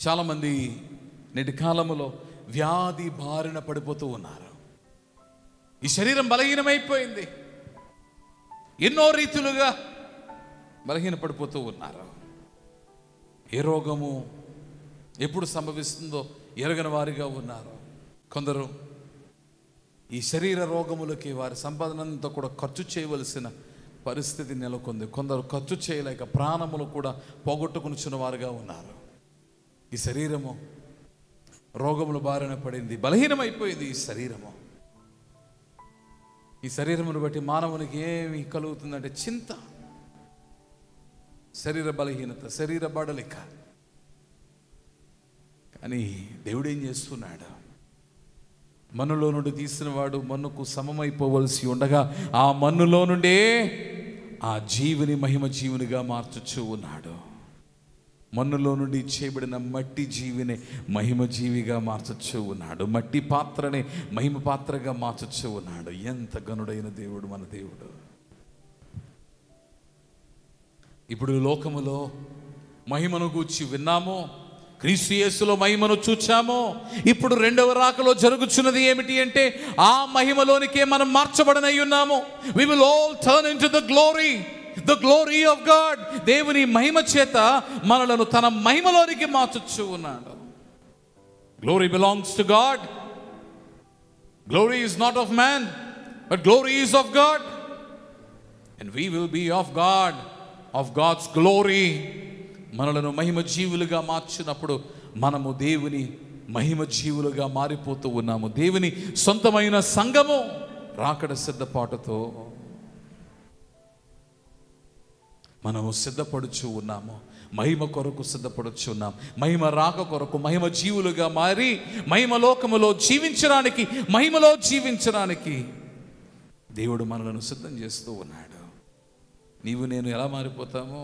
చాలామంది నేటి కాలంలో వ్యాధి బారిన పడిపోతూ ఉన్నారు. ఈ శరీరం బలహీనమైపోయింది, ఎన్నో రీతులుగా బలహీనపడిపోతూ ఉన్నారు. ఏ రోగము ఎప్పుడు సంభవిస్తుందో ఎరగని వారిగా ఉన్నారు. కొందరు ఈ శరీర రోగములకి వారి సంపాదనంతా కూడా ఖర్చు చేయవలసిన పరిస్థితి నెలకొంది. కొందరు ఖర్చు చేయలేక ప్రాణములు కూడా పోగొట్టుకునిచున్న వారుగా ఉన్నారు. ఈ శరీరము రోగముల బారిన పడింది, బలహీనమైపోయింది. ఈ శరీరమును బట్టి మానవునికి ఏమి కలుగుతుందంటే చింత, శరీర బలహీనత, శరీర బడలిక. కానీ దేవుడు ఏం చేస్తున్నాడు? మన్నులో నుండి తీసిన వాడు మన్నుకు సమమైపోవలసి ఉండగా ఆ మన్నులో నుండే ఆ జీవిని మహిమ జీవునిగా మార్చుచూ ఉన్నాడు. మన్నులో నుండి చేయబడిన మట్టి జీవిని మహిమ జీవిగా మార్చచ్చు ఉన్నాడు. మట్టి పాత్రని మహిమ పాత్రగా మార్చచ్చు ఉన్నాడు. ఎంత గనుడైన దేవుడు మన దేవుడు. ఇప్పుడు లోకములో మహిమను గూర్చి విన్నాము, క్రీస్తు యేసులో మహిమను చూచాము. ఇప్పుడు రెండవ రాకలో జరుగుచున్నది ఏమిటి అంటే ఆ మహిమలోనికే మనం మార్చబడనై ఉన్నాము. We will all turn into the glory of God. దేవుని మహిమ చేత మనలను తన మహిమలోనికి మార్చచ్చు ఉన్నాడు. Glory belongs to God. Glory is not of man, but glory is of God. And we will be of God, of God's glory. మనలను మహిమ జీవులుగా మార్చినప్పుడు మనము దేవుని మహిమ జీవులుగా మారిపోతూ ఉన్నాము. దేవుని సొంతమైన సంఘము రాకడ సిద్ధపాటుతో మనము సిద్ధపడుచు ఉన్నాము. మహిమ కొరకు సిద్ధపడుచు ఉన్నాం. మహిమ రాక కొరకు మహిమ జీవులుగా మారి మహిమ లోకములో జీవించడానికి, మహిమలో జీవించడానికి దేవుడు మనలను సిద్ధం చేస్తూ ఉన్నాడు. నీవు నేను ఎలా మారిపోతామో